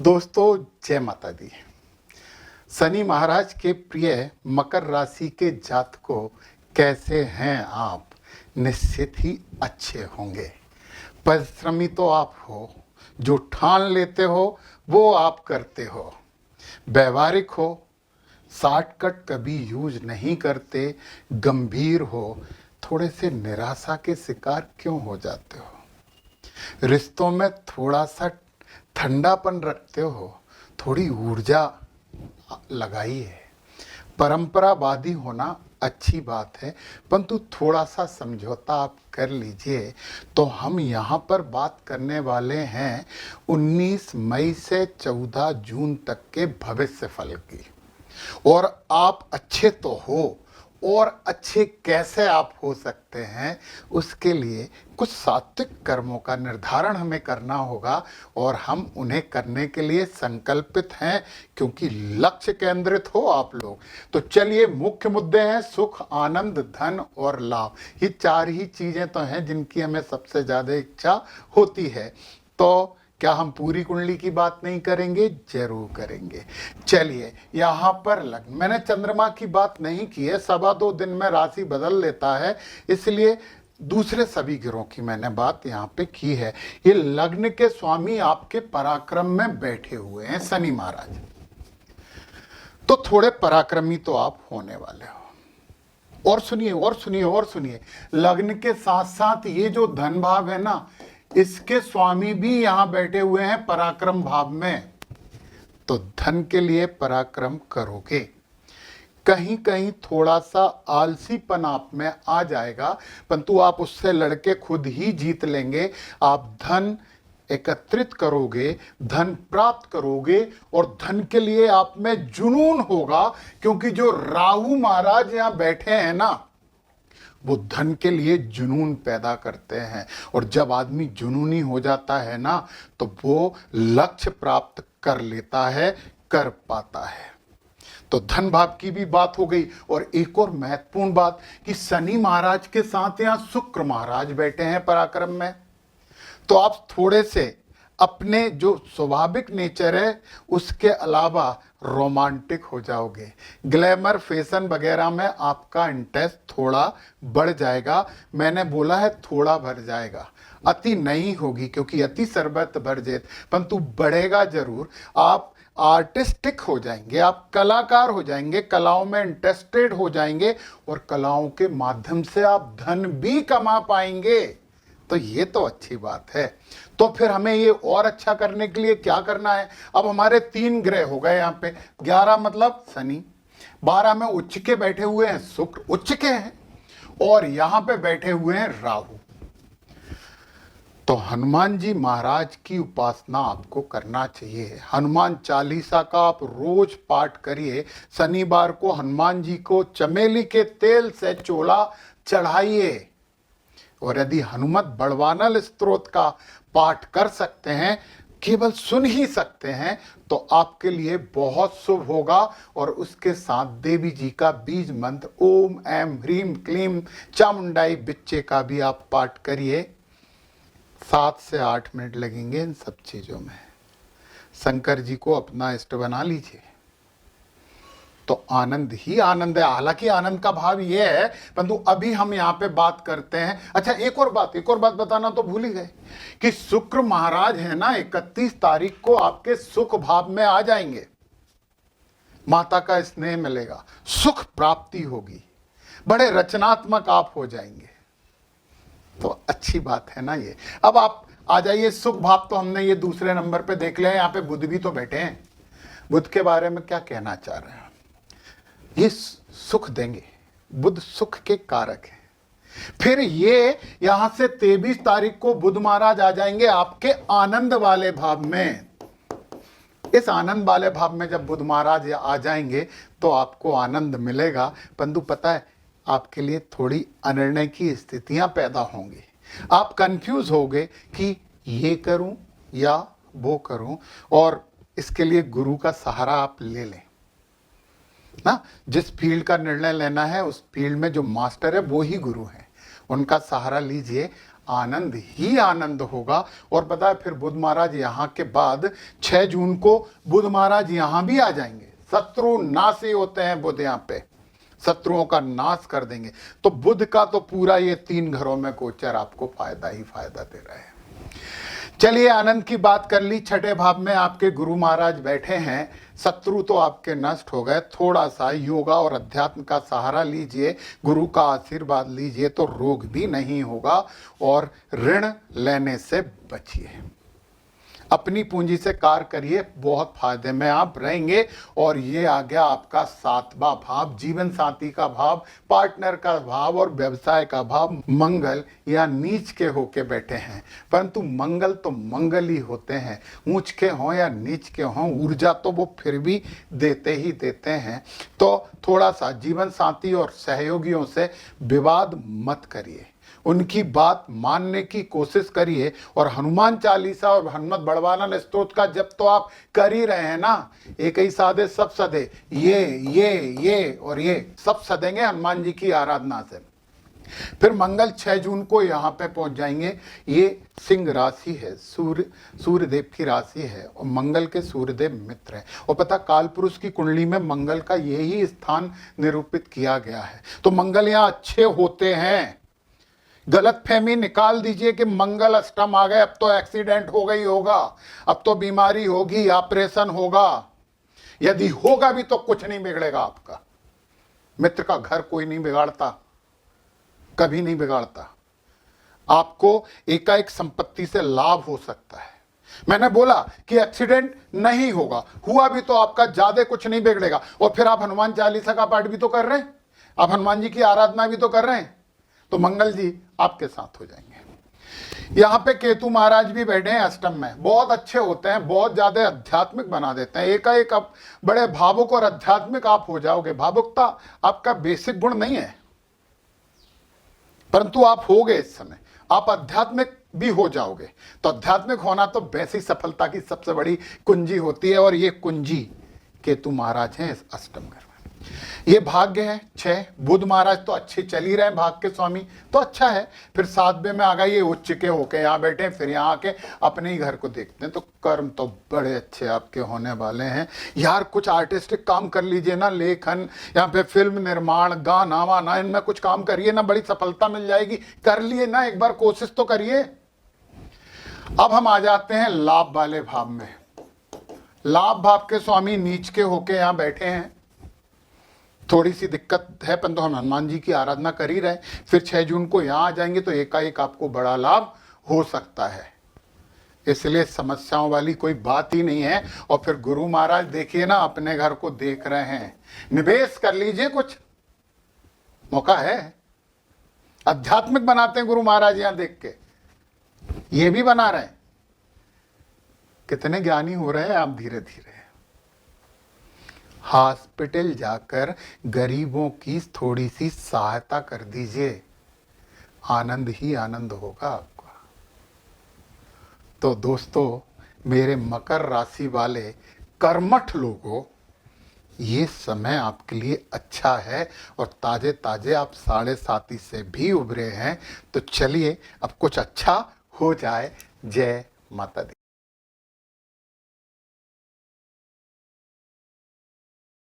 दोस्तों जय माता दी। शनि महाराज के प्रिय मकर राशि के जातकों कैसे हैं आप? निश्चित ही अच्छे होंगे। परिश्रमी तो आप हो, जो ठान लेते हो वो आप करते हो, व्यवहारिक हो, शॉर्टकट कभी यूज नहीं करते, गंभीर हो, थोड़े से निराशा के शिकार क्यों हो जाते हो? रिश्तों में थोड़ा सा ठंडापन रखते हो, थोड़ी ऊर्जा लगाइए। परंपरावादी होना अच्छी बात है, परंतु थोड़ा सा समझौता आप कर लीजिए। तो हम यहाँ पर बात करने वाले हैं 19 मई से 14 जून तक के भविष्य फल की। और आप अच्छे तो हो, और अच्छे कैसे आप हो सकते हैं, उसके लिए कुछ सात्विक कर्मों का निर्धारण हमें करना होगा और हम उन्हें करने के लिए संकल्पित हैं, क्योंकि लक्ष्य केंद्रित हो आप लोग। तो चलिए, मुख्य मुद्दे हैं सुख, आनंद, धन और लाभ। ये चार ही चीजें तो हैं जिनकी हमें सबसे ज्यादा इच्छा होती है। तो क्या हम पूरी कुंडली की बात नहीं करेंगे? जरूर करेंगे। चलिए, यहाँ पर मैंने चंद्रमा की बात नहीं की है, 2.25 दिन में राशि बदल लेता है, इसलिए दूसरे सभी ग्रहों की मैंने बात यहाँ पे की है। ये लग्न के स्वामी आपके पराक्रम में बैठे हुए हैं, शनि महाराज। तो थोड़े पराक्रमी तो आप होने वाले हो। और सुनिए और सुनिए और सुनिए, लग्न के साथ साथ ये जो धन भाव है ना, इसके स्वामी भी यहां बैठे हुए हैं पराक्रम भाव में। तो धन के लिए पराक्रम करोगे। कहीं कहीं थोड़ा सा आलसीपन आप में आ जाएगा, परंतु आप उससे लड़के खुद ही जीत लेंगे। आप धन एकत्रित करोगे, धन प्राप्त करोगे, और धन के लिए आप में जुनून होगा, क्योंकि जो राहु महाराज यहां बैठे हैं ना, वो धन के लिए जुनून पैदा करते हैं। और जब आदमी जुनूनी हो जाता है ना, तो वो लक्ष्य प्राप्त कर लेता है, कर पाता है। तो धन भाव की भी बात हो गई। और एक और महत्वपूर्ण बात कि शनि महाराज के साथ यहां शुक्र महाराज बैठे हैं पराक्रम में। तो आप थोड़े से अपने जो स्वाभाविक नेचर है उसके अलावा रोमांटिक हो जाओगे। ग्लैमर, फैशन वगैरह में आपका इंटरेस्ट थोड़ा बढ़ जाएगा। मैंने बोला है थोड़ा बढ़ जाएगा, अति नहीं होगी, क्योंकि अति सर्वत्र वर्जित, परंतु बढ़ेगा जरूर। आप आर्टिस्टिक हो जाएंगे, आप कलाकार हो जाएंगे, कलाओं में इंटरेस्टेड हो जाएंगे, और कलाओं के माध्यम से आप धन भी कमा पाएंगे। तो ये तो अच्छी बात है। तो फिर हमें ये और अच्छा करने के लिए क्या करना है? अब हमारे 3 ग्रह हो गए यहाँ पे। 11 मतलब शनि, 12 में उच्च के बैठे हुए हैं शुक्र, उच्च के हैं, और यहां पे बैठे हुए हैं राहु। तो हनुमान जी महाराज की उपासना आपको करना चाहिए। हनुमान चालीसा का आप रोज पाठ करिए। शनिवार को हनुमान जी को चमेली के तेल से चोला चढ़ाइए। और यदि हनुमत बड़वानल स्तोत्र का पाठ कर सकते हैं, केवल सुन ही सकते हैं, तो आपके लिए बहुत शुभ होगा। और उसके साथ देवी जी का बीज मंत्र ओम ऐम ह्रीम क्लीम चामुंडाई बिच्चे का भी आप पाठ करिए। 7 से 8 मिनट लगेंगे इन सब चीजों में। शंकर जी को अपना इष्ट बना लीजिए, तो आनंद ही आनंद है। हालांकि आनंद का भाव ये है, परंतु अभी हम यहाँ पे बात करते हैं। अच्छा, एक और बात बताना तो भूल ही गए कि शुक्र महाराज है ना, 31 तारीख को आपके सुख भाव में आ जाएंगे। माता का स्नेह मिलेगा, सुख प्राप्ति होगी, बड़े रचनात्मक आप हो जाएंगे। तो अच्छी बात है ना ये। अब आप आ जाइए, सुख भाव तो हमने ये दूसरे नंबर पे देख लिया है। यहाँ पे बुध भी तो बैठे हैं। बुध के बारे में क्या कहना चाह रहे हैं? ये सुख देंगे, बुध सुख के कारक है। फिर ये यहां से 23 तारीख को बुध महाराज आ जाएंगे आपके आनंद वाले भाव में। इस आनंद वाले भाव में जब बुध महाराज आ जाएंगे तो आपको आनंद मिलेगा, परंतु पता है आपके लिए थोड़ी अनिर्णय की स्थितियां पैदा होंगी। आप कंफ्यूज होगे कि ये करूं या वो करूं, और इसके लिए गुरु का सहारा आप ले लें ना। जिस फील्ड का निर्णय लेना है, उस फील्ड में जो मास्टर है वो ही गुरु है, उनका सहारा लीजिए। आनंद ही आनंद होगा। और पता है फिर बुध महाराज यहाँ के बाद 6 जून को बुध महाराज यहाँ भी आ जाएंगे। शत्रु नाशी होते हैं बुध, यहाँ पे शत्रुओं का नाश कर देंगे। तो बुध का तो पूरा ये 3 घरों में गोचर आपको फायदा ही फायदा दे रहा है। चलिए आनंद की बात कर ली। 6ठे भाव में आपके गुरु महाराज बैठे हैं, शत्रु तो आपके नष्ट हो गए। थोड़ा सा योगा और अध्यात्म का सहारा लीजिए, गुरु का आशीर्वाद लीजिए तो रोग भी नहीं होगा। और ऋण लेने से बचिए, अपनी पूंजी से कार्य करिए, बहुत फायदे में आप रहेंगे। और ये आ गया आपका 7वां भाव, जीवन साथी का भाव, पार्टनर का भाव और व्यवसाय का भाव। मंगल या नीच के होके बैठे हैं, परंतु मंगल तो मंगल ही होते हैं, ऊंच के हों या नीच के हों, ऊर्जा तो वो फिर भी देते ही देते हैं। तो थोड़ा सा जीवन साथी और सहयोगियों से विवाद मत करिए, उनकी बात मानने की कोशिश करिए। और हनुमान चालीसा और हनुमत बड़वानन स्तोत्र का जब तो आप कर ही रहे हैं ना, एक ही साधे सब सदे, ये और ये सब सदेंगे हनुमान जी की आराधना से। फिर मंगल 6 जून को यहाँ पे पहुंच जाएंगे। ये सिंह राशि है, सूर्यदेव की राशि है और मंगल के सूर्यदेव मित्र हैं। और पता काल पुरुष की कुंडली में मंगल का यही स्थान निरूपित किया गया है। तो मंगल यहाँ अच्छे होते हैं। गलत फहमी निकाल दीजिए कि मंगल अष्टम आ गए, अब तो एक्सीडेंट हो गई होगा, अब तो बीमारी होगी, ऑपरेशन होगा। यदि होगा भी तो कुछ नहीं बिगड़ेगा आपका। मित्र का घर कोई नहीं बिगाड़ता, कभी नहीं बिगाड़ता। आपको एकाएक संपत्ति से लाभ हो सकता है। मैंने बोला कि एक्सीडेंट नहीं होगा, हुआ भी तो आपका ज्यादा कुछ नहीं बिगड़ेगा। और फिर आप हनुमान चालीसा का पाठ भी तो कर रहे हैं, आप हनुमान जी की आराधना भी तो कर रहे हैं, तो मंगल जी आपके साथ हो जाएंगे। यहाँ पे केतु महाराज भी बैठे हैं अष्टम में, बहुत अच्छे होते हैं, बहुत ज्यादा आध्यात्मिक बना देते हैं। एकाएक आप बड़े भावुक और आध्यात्मिक आप हो जाओगे। भावुकता आपका बेसिक गुण नहीं है, परंतु आप होगे इस समय, आप आध्यात्मिक भी हो जाओगे। तो आध्यात्मिक होना तो वैसी सफलता की सबसे बड़ी कुंजी होती है। और ये कुंजी केतु महाराज हैं इस अष्टम घर में। ये भाग्य है 6। बुध महाराज तो अच्छे चल ही रहे हैं, भाग्य के स्वामी, तो अच्छा है। फिर 7वें में आ गए, ये उच्च के होके यहाँ बैठे, फिर यहाँ आके अपने ही घर को देखते हैं। तो कर्म तो बड़े अच्छे आपके होने वाले हैं यार। कुछ आर्टिस्टिक काम कर लीजिए ना, लेखन, यहाँ पे फिल्म निर्माण, गाना वाना, इनमें कुछ काम करिए ना, बड़ी सफलता मिल जाएगी। कर लिए ना, एक बार कोशिश तो करिए। अब हम आ जाते हैं लाभ वाले भाव में। लाभ भाव के स्वामी नीच के होके यहाँ बैठे हैं, थोड़ी सी दिक्कत है, परंतु हम हनुमान जी की आराधना कर ही रहे। फिर 6 जून को यहाँ आ जाएंगे तो एकाएक आपको बड़ा लाभ हो सकता है, इसलिए समस्याओं वाली कोई बात ही नहीं है। और फिर गुरु महाराज देखिए ना, अपने घर को देख रहे हैं, निवेश कर लीजिए, कुछ मौका है। आध्यात्मिक बनाते हैं गुरु महाराज यहाँ देख के, ये भी बना रहे हैं। कितने ज्ञानी हो रहे हैं आप धीरे धीरे। हॉस्पिटल जाकर गरीबों की थोड़ी सी सहायता कर दीजिए, आनंद ही आनंद होगा आपका। तो दोस्तों, मेरे मकर राशि वाले कर्मठ लोगों, ये समय आपके लिए अच्छा है और ताजे ताजे आप 7.5 से भी उभरे हैं। तो चलिए अब कुछ अच्छा हो जाए। जय माता दी।